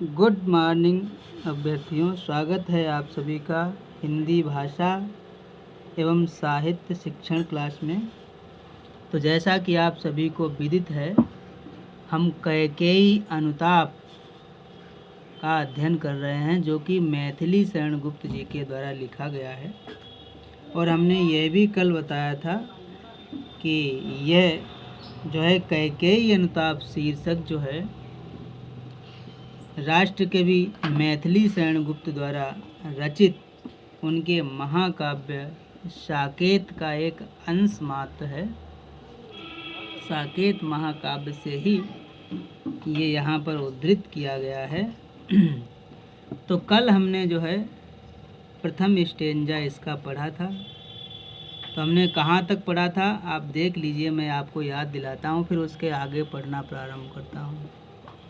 Good morning अभ्यर्थियों, स्वागत है आप सभी का हिंदी भाषा एवं साहित्य शिक्षण क्लास में। तो जैसा कि आप सभी को विदित है, हम कैकेयी अनुताप का अध्ययन कर रहे हैं, जो कि मैथिली शरण गुप्त जी के द्वारा लिखा गया है। और हमने यह भी कल बताया था कि यह जो है कैकेयी अनुताप शीर्षक जो है राष्ट्रकवि मैथिली शरण गुप्त द्वारा रचित उनके महाकाव्य साकेत का एक अंश मात्र है। साकेत महाकाव्य से ही ये यहाँ पर उद्धृत किया गया है। तो कल हमने जो है प्रथम स्टेंजा इसका पढ़ा था। तो हमने कहाँ तक पढ़ा था आप देख लीजिए, मैं आपको याद दिलाता हूँ, फिर उसके आगे पढ़ना प्रारंभ करता हूँ।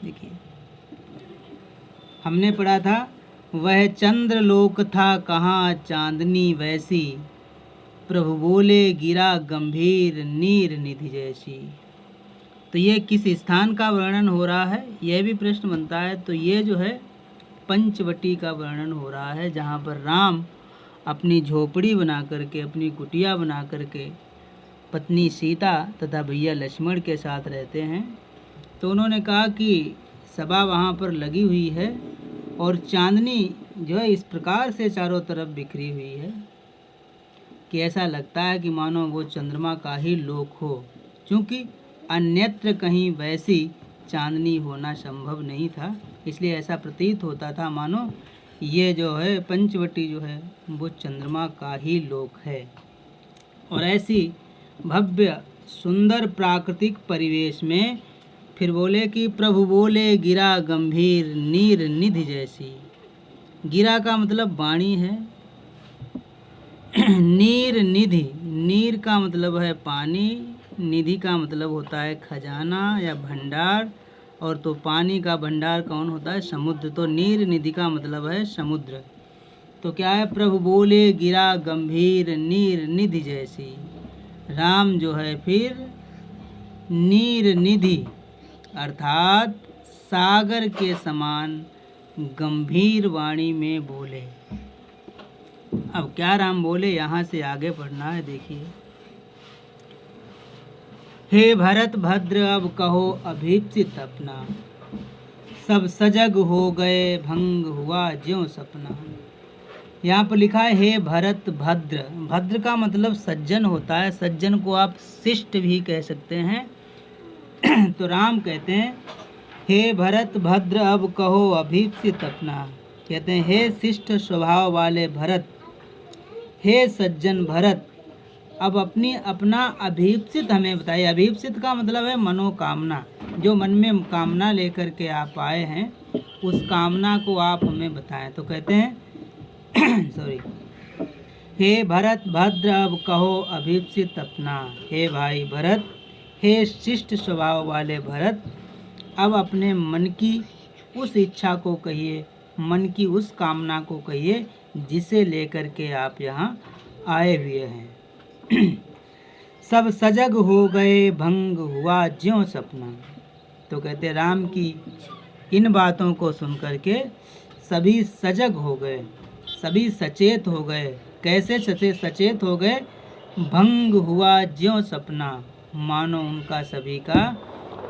देखिए, हमने पढ़ा था, वह चंद्रलोक था कहाँ चांदनी वैसी, प्रभु बोले गिरा गंभीर नीर निधि जैसी। तो ये किस स्थान का वर्णन हो रहा है, यह भी प्रश्न बनता है। तो ये जो है पंचवटी का वर्णन हो रहा है, जहाँ पर राम अपनी झोपड़ी बना करके, अपनी कुटिया बना करके पत्नी सीता तथा भैया लक्ष्मण के साथ रहते हैं। तो उन्होंने कहा कि सभा वहाँ पर लगी हुई है और चांदनी जो है इस प्रकार से चारों तरफ बिखरी हुई है कि ऐसा लगता है कि मानो वो चंद्रमा का ही लोक हो, क्योंकि अन्यत्र कहीं वैसी चांदनी होना संभव नहीं था। इसलिए ऐसा प्रतीत होता था मानो ये जो है पंचवटी जो है वो चंद्रमा का ही लोक है। और ऐसी भव्य सुंदर प्राकृतिक परिवेश में फिर बोले कि प्रभु बोले गिरा गंभीर नीर निधि जैसी। गिरा का मतलब वाणी है। नीर निधि, नीर का मतलब है पानी, निधि का मतलब होता है खजाना या भंडार, और तो पानी का भंडार कौन होता है? समुद्र। तो नीर निधि का मतलब है समुद्र। तो क्या है? प्रभु बोले गिरा गंभीर नीर निधि जैसी। राम जो है फिर नीर निधि अर्थात सागर के समान गंभीर वाणी में बोले। अब क्या राम बोले, यहाँ से आगे पढ़ना है। देखिए, हे भरत भद्र अब कहो अभीप्सित अपना, सब सजग हो गए भंग हुआ ज्यों सपना। यहाँ पर लिखा है हे भरत भद्र। भद्र का मतलब सज्जन होता है। सज्जन को आप शिष्ट भी कह सकते हैं। तो राम कहते हैं हे भरत भद्र अब कहो अभीप्सित अपना। कहते हैं हे शिष्ट स्वभाव वाले भरत, हे सज्जन भरत, अब अपना अभीप्सित हमें बताइए। अभीप्सित का मतलब है मनोकामना। जो मन में कामना लेकर के आप आए हैं, उस कामना को आप हमें बताएं। तो कहते हैं हे भरत भद्र अब कहो अभीप्सित अपना। हे भाई भरत, हे शिष्ट स्वभाव वाले भरत, अब अपने मन की उस इच्छा को कहिए, मन की उस कामना को कहिए जिसे लेकर के आप यहाँ आए हुए हैं। सब सजग हो गए भंग हुआ ज्यों सपना। तो कहते राम की इन बातों को सुन करके सभी सजग हो गए, सभी सचेत हो गए। कैसे सचेत हो गए? भंग हुआ ज्यों सपना, मानो उनका सभी का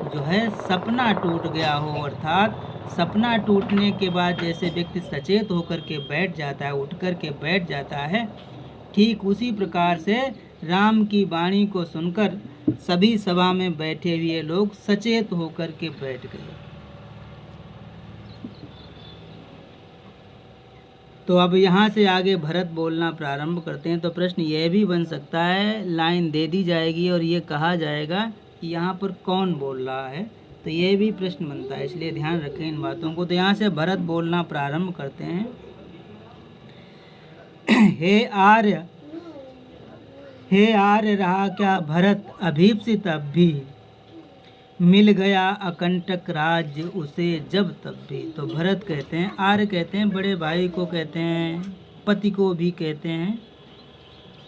जो है सपना टूट गया हो। अर्थात सपना टूटने के बाद जैसे व्यक्ति सचेत होकर के बैठ जाता है, उठ कर के बैठ जाता है, ठीक उसी प्रकार से राम की वाणी को सुनकर सभी सभा में बैठे हुए लोग सचेत होकर के बैठ गए। तो अब यहाँ से आगे भरत बोलना प्रारंभ करते हैं। तो प्रश्न यह भी बन सकता है, लाइन दे दी जाएगी और ये कहा जाएगा कि यहाँ पर कौन बोल रहा है। तो ये भी प्रश्न बनता है, इसलिए ध्यान रखें इन बातों को। तो यहाँ से भरत बोलना प्रारंभ करते हैं। हे आर्य रहा क्या भरत अभीप्सित अब भी, मिल गया अकंटक राज्य उसे जब तब भी। तो भरत कहते हैं, आर्य कहते हैं बड़े भाई को कहते हैं, पति को भी कहते हैं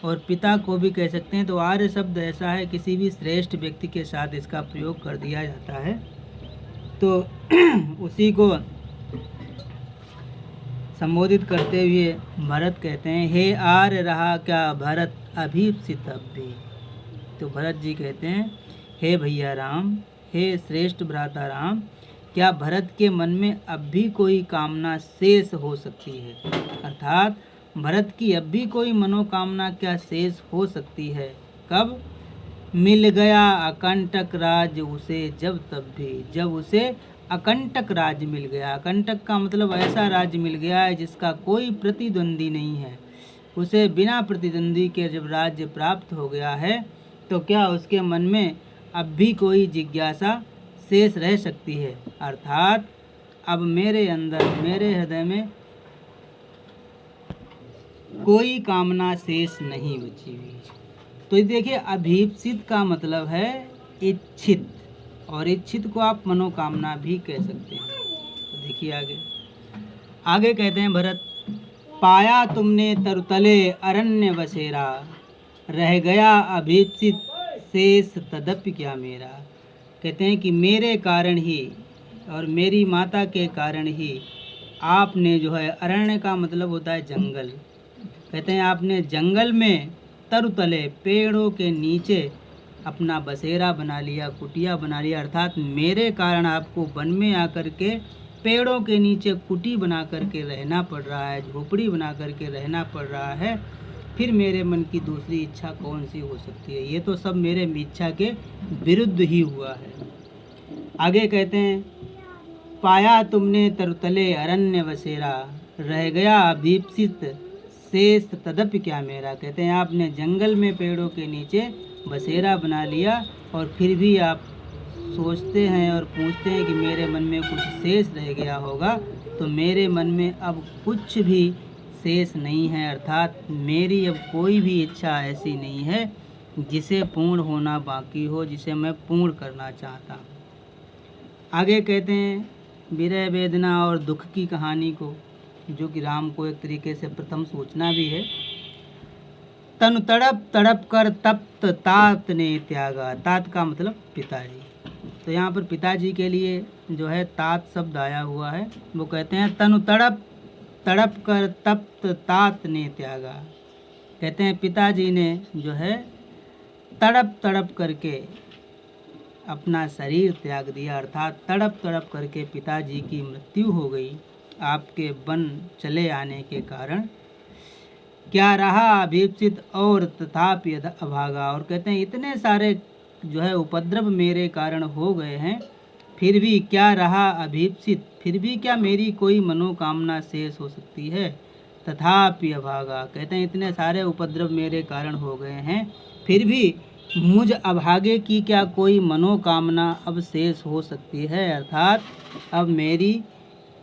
और पिता को भी कह सकते हैं। तो आर्य शब्द ऐसा है, किसी भी श्रेष्ठ व्यक्ति के साथ इसका प्रयोग कर दिया जाता है। तो उसी को संबोधित करते हुए भरत कहते हैं, हे आर्य रहा क्या भरत अभीप्सित अब भी। तो भरत जी कहते हैं, हे भैया राम, हे श्रेष्ठ भ्राता राम, क्या भरत के मन में अब भी कोई कामना शेष हो सकती है। अर्थात भरत की अब भी कोई मनोकामना क्या शेष हो सकती है। कब? मिल गया अकंटक राज उसे जब तब भी, जब उसे अकंटक राज्य मिल गया। अकंटक का मतलब ऐसा राज्य मिल गया है जिसका कोई प्रतिद्वंदी नहीं है। उसे बिना प्रतिद्वंदी के जब राज्य प्राप्त हो गया है तो क्या उसके मन में अब भी कोई जिज्ञासा शेष रह सकती है। अर्थात अब मेरे अंदर, मेरे हृदय में कोई कामना शेष नहीं बची हुई। तो देखिए, अभीप्सित का मतलब है इच्छित, और इच्छित को आप मनोकामना भी कह सकते हैं। तो देखिए आगे कहते हैं भरत, पाया तुमने तरुतले अरण्य बसेरा, रह गया अभीप्सित शेष तदपि क्या मेरा। कहते हैं कि मेरे कारण ही और मेरी माता के कारण ही आपने जो है, अरण्य का मतलब होता है जंगल, कहते हैं आपने जंगल में तरुतले, पेड़ों के नीचे अपना बसेरा बना लिया, कुटिया बना लिया। अर्थात मेरे कारण आपको वन में आकर के पेड़ों के नीचे कुटी बना करके रहना पड़ रहा है, झोपड़ी बना करके रहना पड़ रहा है। फिर मेरे मन की दूसरी इच्छा कौन सी हो सकती है। ये तो सब मेरे इच्छा के विरुद्ध ही हुआ है। आगे कहते हैं, पाया तुमने तरुतले अरण्य बसेरा, रह गया अभीप्सित शेष तदपि क्या मेरा। कहते हैं आपने जंगल में पेड़ों के नीचे बसेरा बना लिया और फिर भी आप सोचते हैं और पूछते हैं कि मेरे मन में कुछ शेष रह गया होगा। तो मेरे मन में अब कुछ भी शेष नहीं है। अर्थात मेरी अब कोई भी इच्छा ऐसी नहीं है जिसे पूर्ण होना बाकी हो, जिसे मैं पूर्ण करना चाहता हूँ। आगे कहते हैं विरह वेदना और दुख की कहानी को, जो कि राम को एक तरीके से प्रथम सूचना भी है। तनु तड़प तड़प कर तप्त तात ने त्यागा। तात का मतलब पिताजी। तो यहाँ पर पिताजी के लिए जो है तात शब्द आया हुआ है। वो कहते हैं तनु तड़प तड़प कर तप्त तात ने त्यागा। कहते हैं पिताजी ने जो है तड़प तड़प करके अपना शरीर त्याग दिया। अर्थात तड़प तड़प करके पिताजी की मृत्यु हो गई आपके वन चले आने के कारण। क्या रहा अभीप्सित और तथापि अभागा। और कहते हैं इतने सारे जो है उपद्रव मेरे कारण हो गए हैं, फिर भी क्या रहा अभीप्सित, फिर भी क्या मेरी कोई मनोकामना शेष हो सकती है। तथापि अभागा, कहते हैं इतने सारे उपद्रव मेरे कारण हो गए हैं, फिर भी मुझ अभागे की क्या कोई मनोकामना अब शेष हो सकती है। अर्थात अब मेरी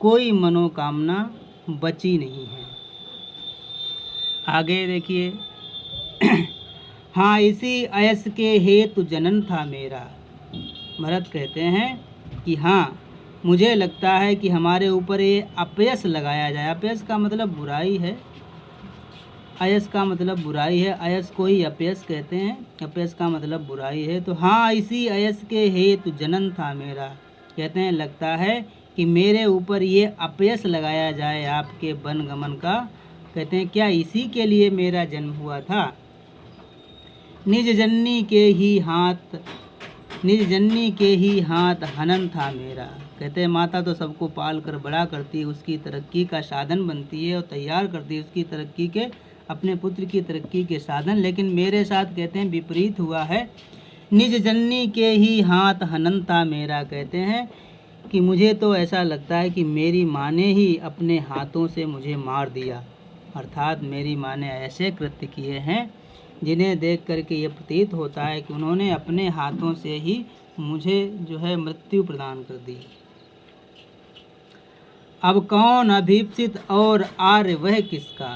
कोई मनोकामना बची नहीं है। आगे देखिए, हाँ इसी अयस के हेतु जनन था मेरा। भरत कहते हैं कि हाँ मुझे लगता है कि हमारे ऊपर ये अपयस लगाया जाए। अपयस का मतलब बुराई है, अयस का मतलब बुराई है, अयस को ही अपयस कहते हैं, अपयस का मतलब बुराई है। तो हाँ इसी अयस के हेतु जनन था मेरा। कहते हैं लगता है कि मेरे ऊपर ये अपयस लगाया जाए आपके वन गमन का। कहते हैं क्या इसी के लिए मेरा जन्म हुआ था। निज जननी के ही हाथ, निज जननी के ही हाथ हनन था मेरा। कहते हैं माता तो सबको पाल कर बड़ा करती है, उसकी तरक्की का साधन बनती है और तैयार करती है उसकी तरक्की के, अपने पुत्र की तरक्की के साधन। लेकिन मेरे साथ कहते हैं विपरीत हुआ है। निज जननी के ही हाथ हनन था मेरा। कहते हैं कि मुझे तो ऐसा लगता है कि मेरी माँ ने ही अपने हाथों से मुझे मार दिया। अर्थात मेरी माँ ने ऐसे कृत्य किए हैं जिन्हें देख करके ये प्रतीत होता है कि उन्होंने अपने हाथों से ही मुझे जो है मृत्यु प्रदान कर दी। अब कौन अभीप्सित और आर्य वह किसका।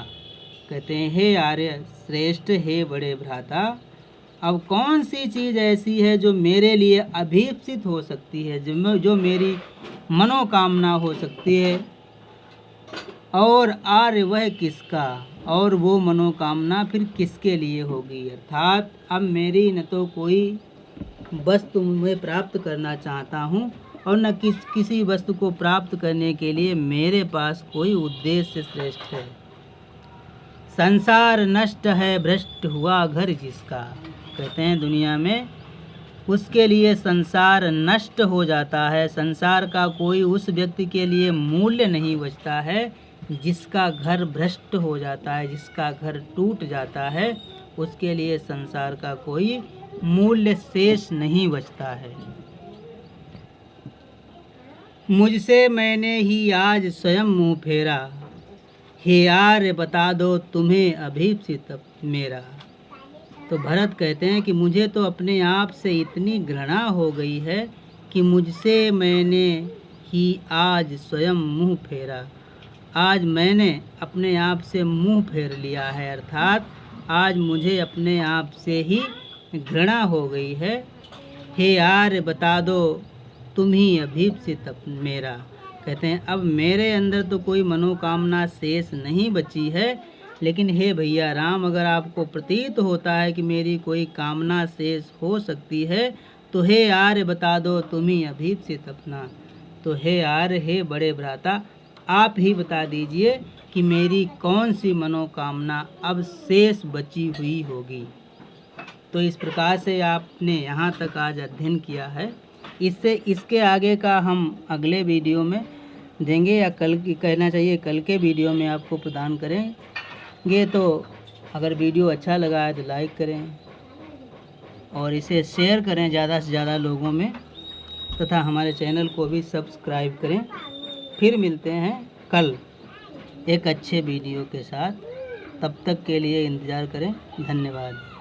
कहते हैं हे आर्य श्रेष्ठ, हे बड़े भ्राता, अब कौन सी चीज़ ऐसी है जो मेरे लिए अभीप्सित हो सकती है, जो मेरी मनोकामना हो सकती है। और आर्य वह किसका, और वो मनोकामना फिर किसके लिए होगी। अर्थात अब मेरी न तो कोई वस्तु मैं प्राप्त करना चाहता हूँ और न किसी वस्तु को प्राप्त करने के लिए मेरे पास कोई उद्देश्य श्रेष्ठ है। संसार नष्ट है, भ्रष्ट हुआ घर जिसका। कहते हैं दुनिया में उसके लिए संसार नष्ट हो जाता है, संसार का कोई उस व्यक्ति के लिए मूल्य नहीं बचता है जिसका घर भ्रष्ट हो जाता है, जिसका घर टूट जाता है, उसके लिए संसार का कोई मूल्य शेष नहीं बचता है। मुझसे मैंने ही आज स्वयं मुँह फेरा, हे आर्य बता दो तुम्हें अभीप्सित मेरा। तो भरत कहते हैं कि मुझे तो अपने आप से इतनी घृणा हो गई है कि मुझसे मैंने ही आज स्वयं मुँह फेरा। आज मैंने अपने आप से मुँह फेर लिया है, अर्थात आज मुझे अपने आप से ही घृणा हो गई है। हे आर्य बता दो तुम ही अभीप्सित मेरा। कहते हैं अब मेरे अंदर तो कोई मनोकामना शेष नहीं बची है, लेकिन हे भैया राम, अगर आपको प्रतीत होता है कि मेरी कोई कामना शेष हो सकती है तो हे आर्य बता दो तुम ही अभीप्सित अपना। तो हे आर्य, हे बड़े भ्राता, आप ही बता दीजिए कि मेरी कौन सी मनोकामना अब शेष बची हुई होगी। तो इस प्रकार से आपने यहाँ तक आज अध्ययन किया है। इसके आगे का हम अगले वीडियो में देंगे, या कल की कहना चाहिए कल के वीडियो में आपको प्रदान करेंगे। तो अगर वीडियो अच्छा लगा है तो लाइक करें और इसे शेयर करें ज़्यादा से ज़्यादा लोगों में, तथा हमारे चैनल को भी सब्सक्राइब करें। फिर मिलते हैं कल एक अच्छे वीडियो के साथ, तब तक के लिए इंतज़ार करें। धन्यवाद।